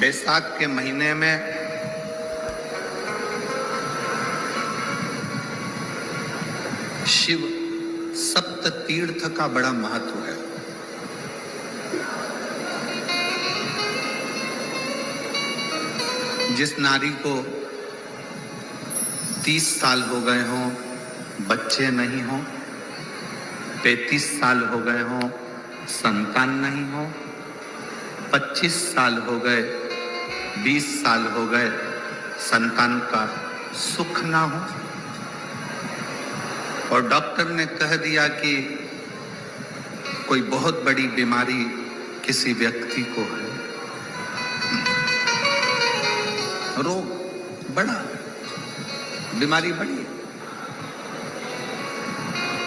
बैसाख के महीने में शिव सप्त तीर्थ का बड़ा महत्व है। जिस नारी को 30 साल हो गए हों, बच्चे नहीं हों, 35 साल हो गए हों, संतान नहीं हो, 25 साल हो गए, 20 साल हो गए, संतान का सुख ना हो, और डॉक्टर ने कह दिया कि कोई बहुत बड़ी बीमारी किसी व्यक्ति को है, रोग बड़ा, बीमारी बड़ी,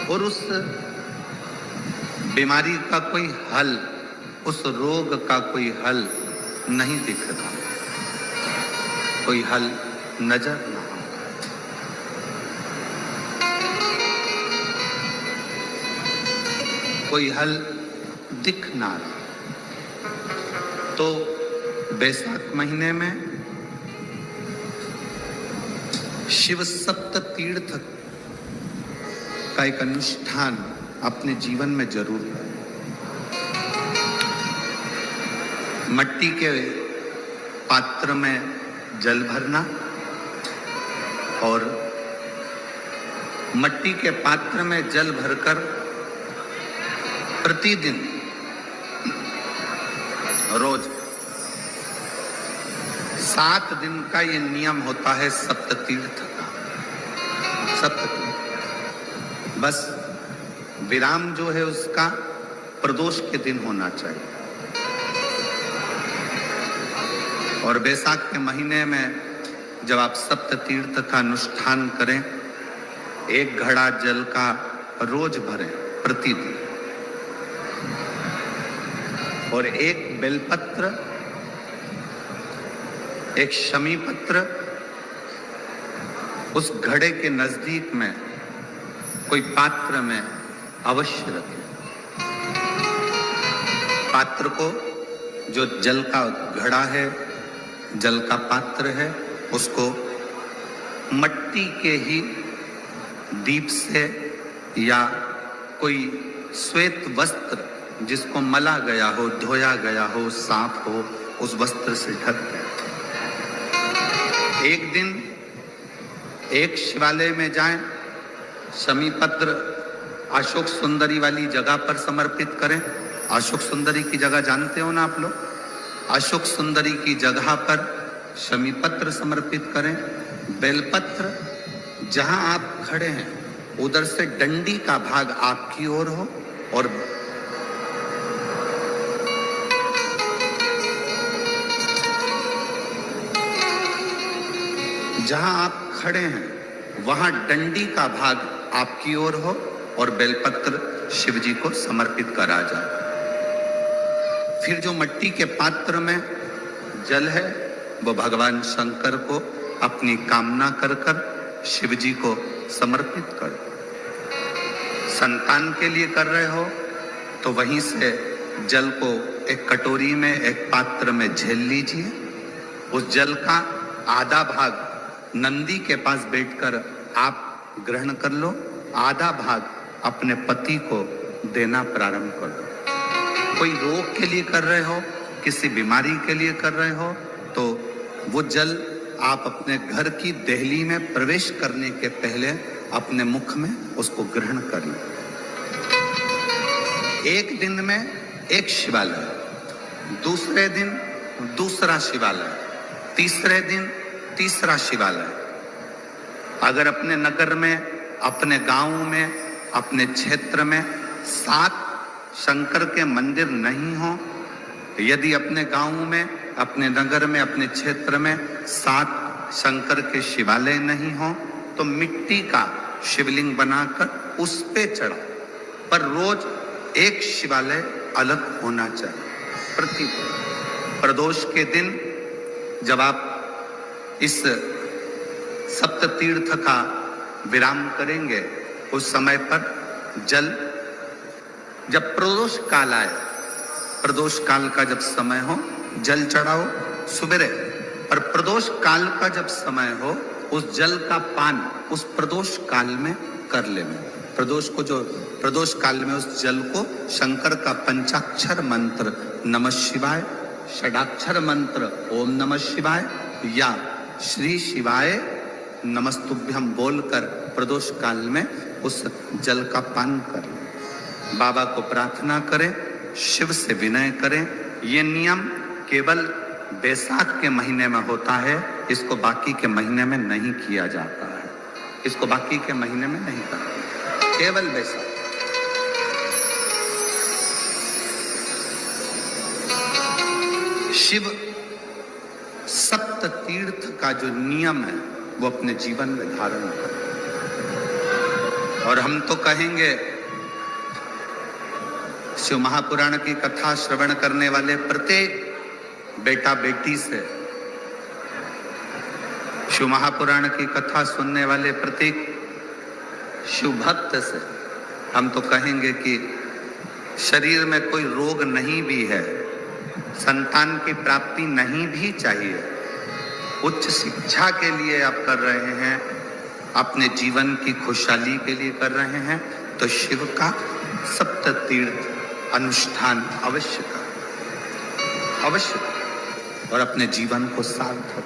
और उस बीमारी का कोई हल, उस रोग का कोई हल नहीं दिख रहा, कोई हल नजर ना हो। कोई हल दिख ना रहा। तो बैसाख महीने में शिव सप्त तीर्थ का एक अनुष्ठान अपने जीवन में जरूर करें। मट्टी के पात्र में जल भरना और मट्टी के पात्र में जल भरकर प्रतिदिन रोज 7 दिन का ये नियम होता है सप्त तीर्थ का। सप्त तीर्थ बस विराम जो है उसका प्रदोष के दिन होना चाहिए। और बैसाख के महीने में जब आप सप्त तीर्थ का अनुष्ठान करें, 1 घड़ा जल का रोज भरें प्रतिदिन, और 1 बेलपत्र, 1 शमी पत्र उस घड़े के नजदीक में कोई पात्र में अवश्य रखें। पात्र को, जो जल का घड़ा है, जल का पात्र है, उसको मट्टी के ही दीप से या कोई श्वेत वस्त्र जिसको मला गया हो, धोया गया हो, साफ हो, उस वस्त्र से ढक दें। एक दिन एक शिवालय में जाएं, शमी पत्र अशोक सुंदरी वाली जगह पर समर्पित करें। अशोक सुंदरी की जगह जानते हो ना आप लोग? अशोक सुंदरी की जगह पर शमी पत्र समर्पित करें। बेलपत्र जहां आप खड़े हैं उधर से डंडी का भाग आपकी ओर हो, और जहां आप खड़े हैं वहां डंडी का भाग आपकी ओर हो और बेलपत्र शिव जी को समर्पित करा जाए। फिर जो मट्टी के पात्र में जल है वो भगवान शंकर को अपनी कामना कर कर शिव जी को समर्पित करो। संतान के लिए कर रहे हो तो वहीं से जल को एक कटोरी में, एक पात्र में झेल लीजिए। उस जल का आधा भाग नंदी के पास बैठकर आप ग्रहण कर लो, आधा भाग अपने पति को देना प्रारंभ कर दो। कोई रोग के लिए कर रहे हो, किसी बीमारी के लिए कर रहे हो, तो वो जल आप अपने घर की देहली में प्रवेश करने के पहले अपने मुख में उसको ग्रहण कर लो। एक दिन में एक शिवालय, दूसरे दिन दूसरा शिवालय, तीसरे दिन तीसरा शिवालय। अगर अपने नगर में, अपने गांव में, अपने क्षेत्र में 7 शंकर के मंदिर नहीं हो, यदि अपने गांव में, अपने नगर में, अपने क्षेत्र में 7 शंकर के शिवालय नहीं हो, तो मिट्टी का शिवलिंग बनाकर उस पे चढ़ा, पर रोज एक शिवालय अलग होना चाहिए। प्रतिदिन प्रदोष के दिन जब आप इस सप्त तीर्थ का विराम करेंगे, उस समय पर जल, जब प्रदोष काल आए, प्रदोष काल का जब समय हो, जल चढ़ाओ, सुबेरे, और प्रदोष काल का जब समय हो उस जल का पान उस प्रदोष काल में कर ले। प्रदोष काल में उस जल को शंकर का पंचाक्षर मंत्र नमः शिवाय, षडाक्षर मंत्र ओम नमः शिवाय या श्री शिवाय नमस्तुभ्यम बोलकर प्रदोष काल में उस जल का पान करें। बाबा को प्रार्थना करें, शिव से विनय करें। ये नियम केवल बैसाख के महीने में होता है, इसको बाकी के महीने में नहीं किया जाता है। इसको बाकी के महीने में नहीं करते, केवल बैसाख। शिव सप्त तीर्थ का जो नियम है वो अपने जीवन में धारण करें। और हम तो कहेंगे शिव महापुराण की कथा श्रवण करने वाले प्रत्येक बेटा बेटी से, शिव महापुराण की कथा सुनने वाले प्रत्येक शिव भक्त से हम तो कहेंगे कि शरीर में कोई रोग नहीं भी है, संतान की प्राप्ति नहीं भी चाहिए, उच्च शिक्षा के लिए आप कर रहे हैं, अपने जीवन की खुशहाली के लिए कर रहे हैं, तो शिव का सप्त तीर्थ अनुष्ठान अवश्य करें, अवश्य, और अपने जीवन को सार्थक